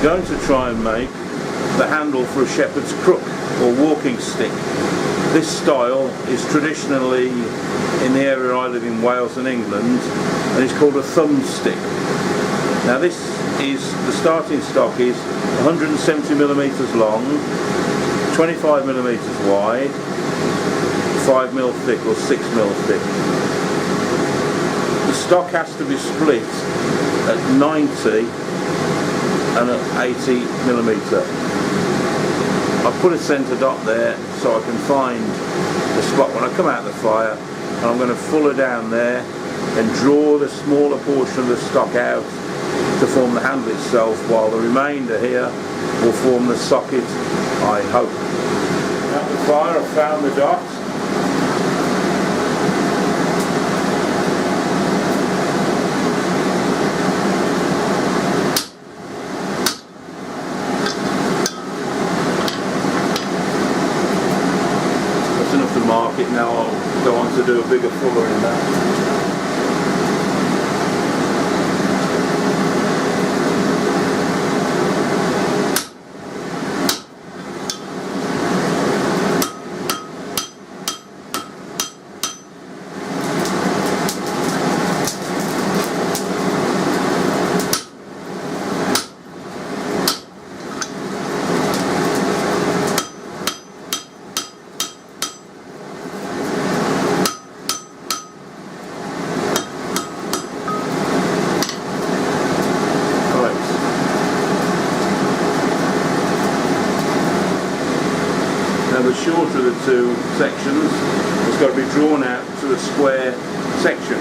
going to try and make the handle for a shepherd's crook or walking stick. This style is traditionally in the area I live in, Wales and England, and it's called a thumb stick. Now the starting stock is 170mm long, 25mm wide, 5mm thick or 6mm thick. The stock has to be split at 90 and at 80mm. I've put a centre dot there so I can find the spot when I come out of the fire, and I'm going to fuller down there and draw the smaller portion of the stock out to form the handle itself, while the remainder here will form the socket, I hope. Out the fire I've found the dot. Mark it now. I'll go on to do a bigger fuller in that. The shorter of the two sections has got to be drawn out to a square section,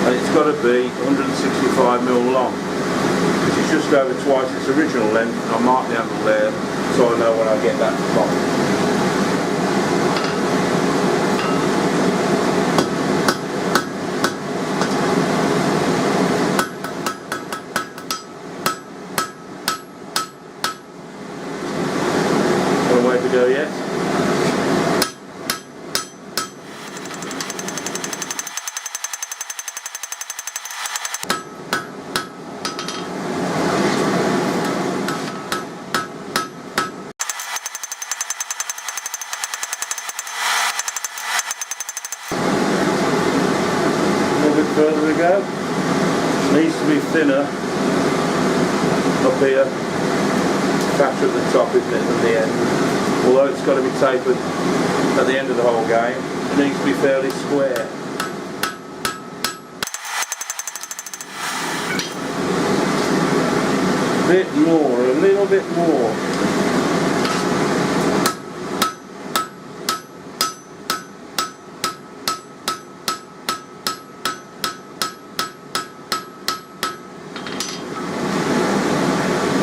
and it's got to be 165mm long, which is just over twice its original length. I'll mark the handle there so I know when I get that from. Got a way to go yet? Further to go. Needs to be thinner up here, fatter at the top, isn't it, than the end. Although it's got to be tapered at the end of the whole game, it needs to be fairly square. A bit more, a little bit more.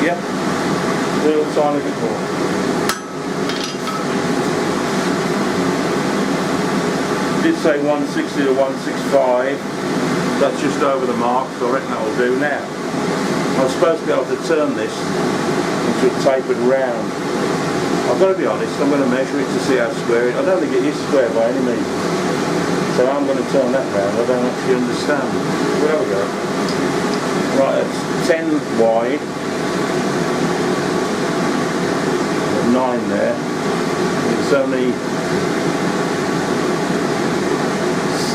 Yep, a little tiny bit more. Did say 160 to 165, that's just over the mark, so I reckon that will do now. I was supposed to be able to turn this into a tapered round. I've got to be honest, I'm going to measure it to see how square it is. I don't think it is square by any means. So I'm going to turn that round, I don't actually understand. There we go. Right, that's 10 wide. 9 there. It's only 6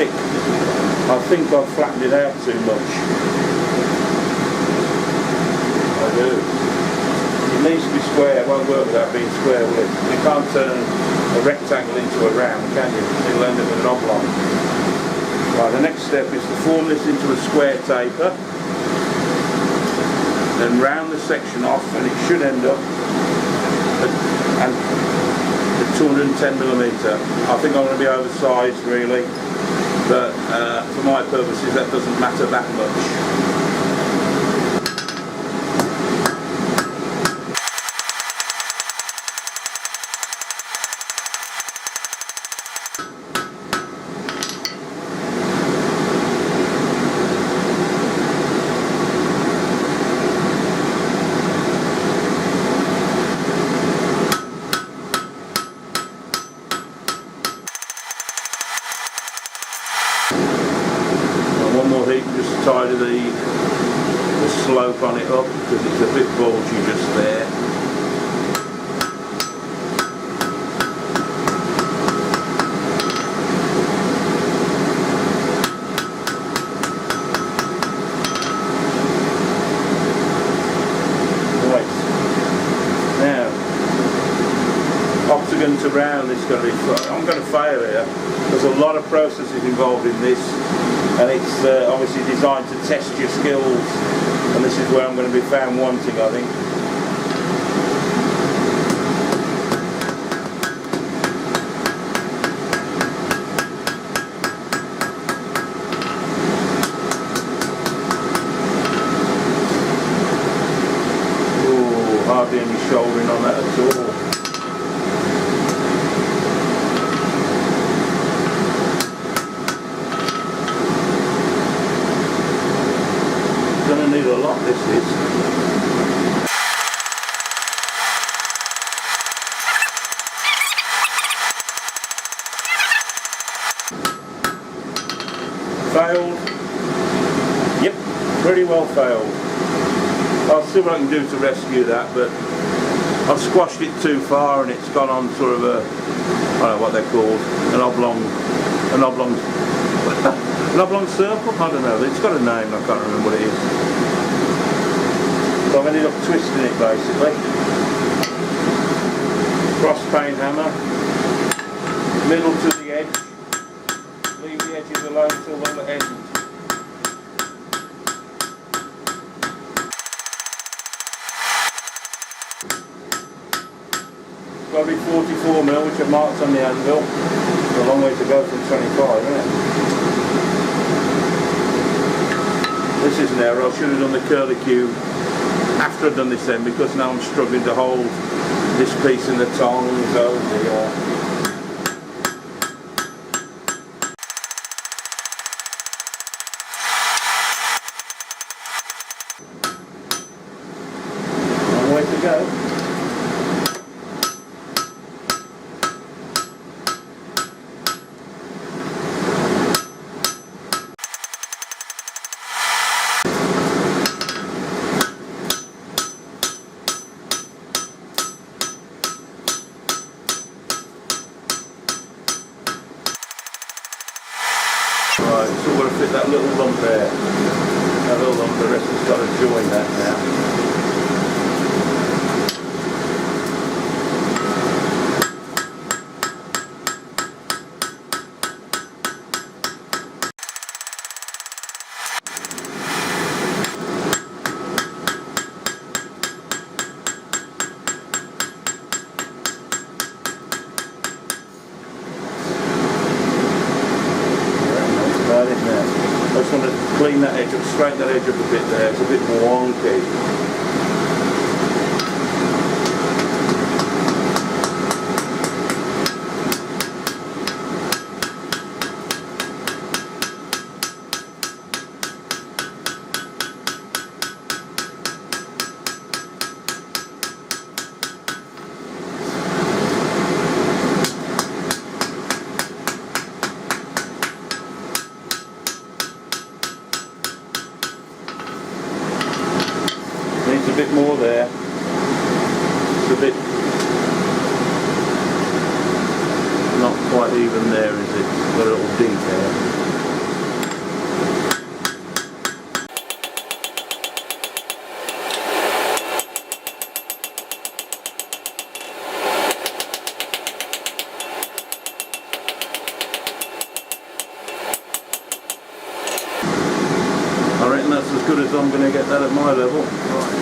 thick. I think I've flattened it out too much. I do. It needs to be square. It won't work without being square, will it? You can't turn a rectangle into a round, can you? It'll end up with an oblong. Right, the next step is to form this into a square taper, then round the section off, and it should end up at 210mm. I think I'm going to be oversized really, but for my purposes that doesn't matter that much. One more heat just to tidy the slope on it up because it's a bit bulgy just there. To round this going to be, I'm going to fail here. There's a lot of processes involved in this, and it's obviously designed to test your skills, and this is where I'm going to be found wanting, I think. Oh, hardly any shouldering on that at all. Need a lot, this is. Failed. Yep, pretty well failed. I'll see what I can do to rescue that, but I've squashed it too far and it's gone on sort of a, I don't know what they're called, an oblong an oblong circle? I don't know, it's got a name, I can't remember what it is. So I've ended up twisting it basically. Cross pane hammer, middle to the edge, leave the edges alone till the end. Got to be 44mm, which I've marked on the anvil. It's a long way to go from 25, isn't it? This is an error. I should have done the curlicue after I've done this end, because now I'm struggling to hold this piece in the tongs over the long way to go. Right, so we're going to fit that little lump there. That little lump, the rest has got to join that now. I just want to clean that edge up, straighten that edge up a bit there, it's a bit wonky. Needs a bit more there. It's a bit not quite even there, is it? It's got a little dink there. I reckon that's as good as I'm going to get that at my level. Right.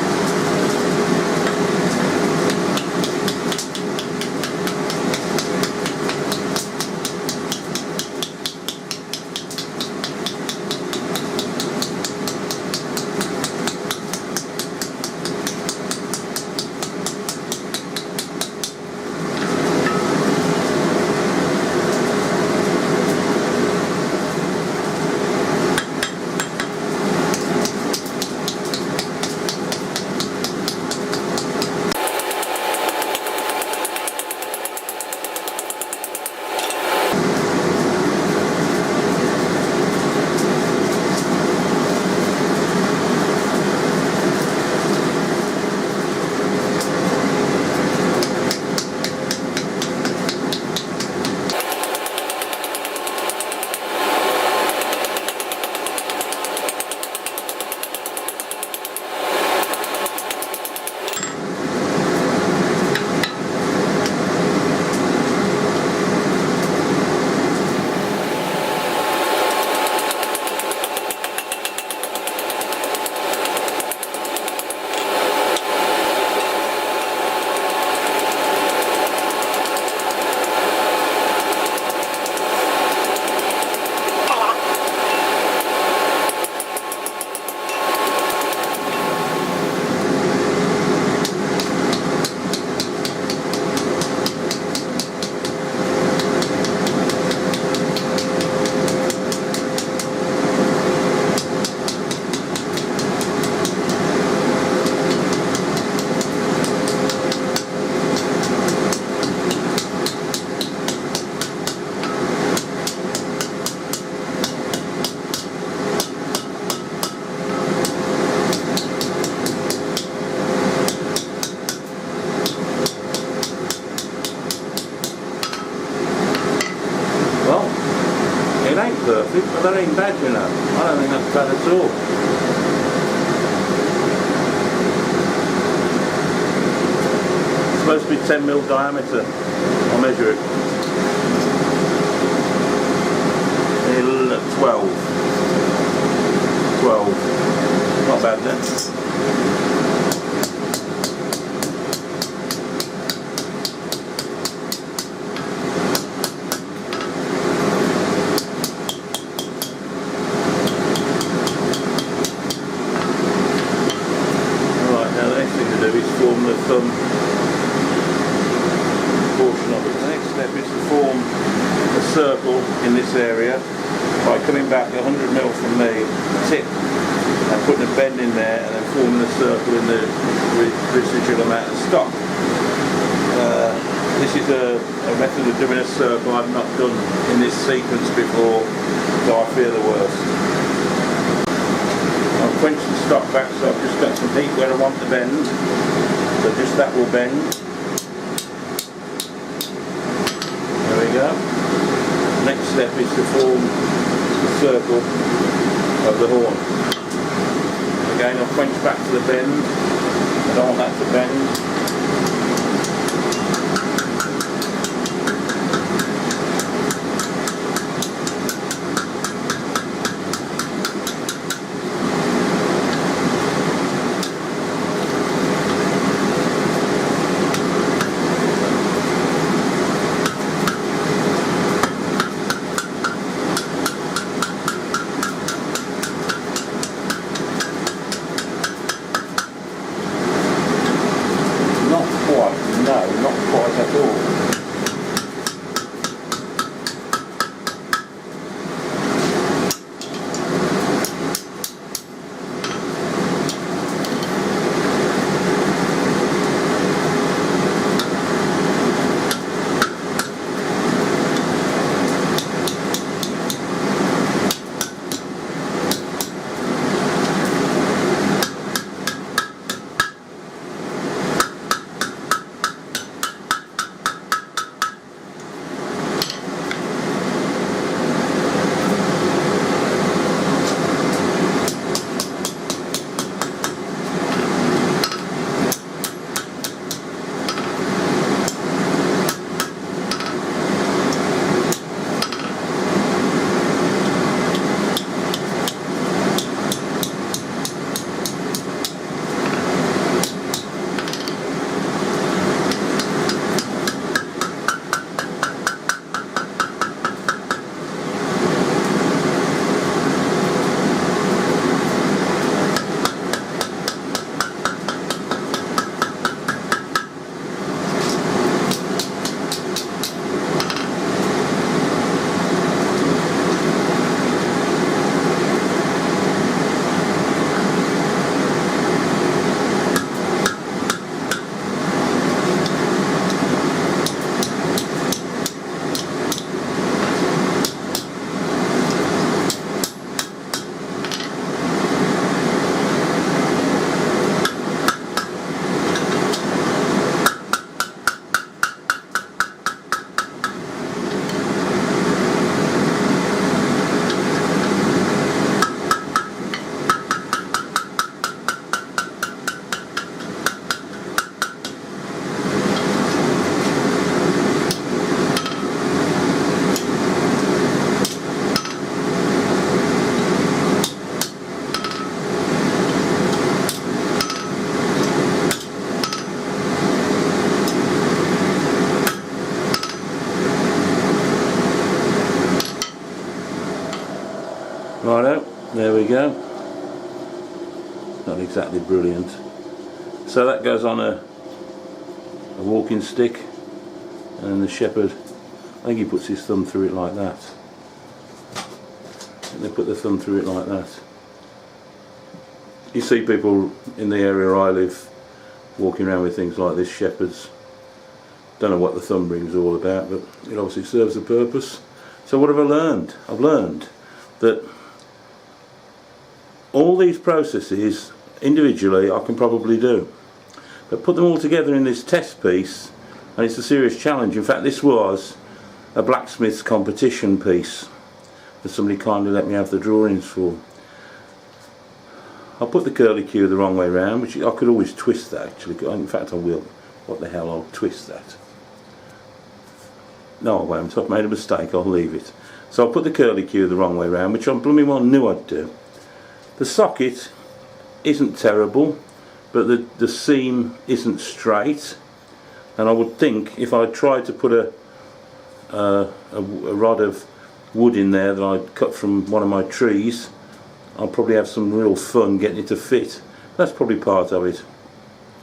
but that ain't bad, you know. I don't think that's bad at all. It's supposed to be 10mm diameter. I'll measure it. 12. Not bad then. Alright, now the next thing to do is form the thumb portion of it. The next step is to form a circle in this area by coming back 100mm from the tip and putting a bend in there and then forming a circle in the residual amount of stock. This is a method of doing a circle I've not done in this sequence before, so I fear the worst. I've quenched the stock back, so I've just got some heat where I want the bend, so just that will bend. There we go. Next step is to form the circle of the horn. Again, I'll quench back to the bend. I don't want that to bend. No, not quite at all. Righto, there we go. Not exactly brilliant. So that goes on a walking stick, and the shepherd, I think he puts his thumb through it like that. And they put the thumb through it like that. You see people in the area I live walking around with things like this, shepherds. Don't know what the thumb ring's all about, but it obviously serves a purpose. So what have I learned? I've learned that all these processes individually I can probably do, but put them all together in this test piece, and it's a serious challenge. In fact, this was a blacksmith's competition piece that somebody kindly let me have the drawings for. I'll put the curly cue the wrong way round, which I could always twist that actually. In fact I will. What the hell, I'll twist that. No I won't, I've made a mistake, I'll leave it. So I'll put the curly cue the wrong way round, which I blooming well knew I'd do. The socket isn't terrible, but the seam isn't straight, and I would think if I tried to put a rod of wood in there that I'd cut from one of my trees, I'll probably have some real fun getting it to fit. That's probably part of it.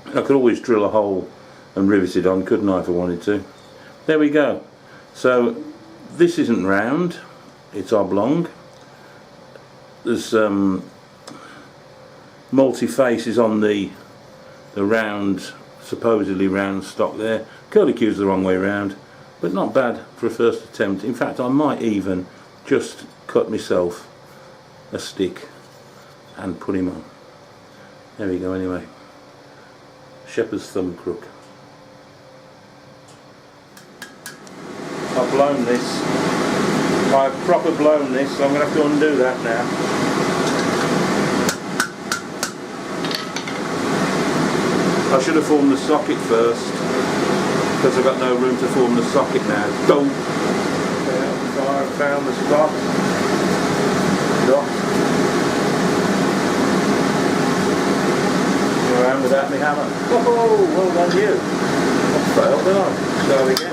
I could always drill a hole and rivet it on, couldn't I, if I wanted to. There we go. So this isn't round, it's oblong. There's multi-faces on the round, supposedly round stock there. Curly cue's the wrong way round, but not bad for a first attempt. In fact, I might even just cut myself a stick and put him on. There we go anyway. Shepherd's thumb crook. I've blown this. I've proper blown this, so I'm going to have to undo that now. I should have formed the socket first, because I've got no room to form the socket now. Go! I found the spot. Dot. Go around without my hammer. Oh, well done you. I failed, didn't I? Go again.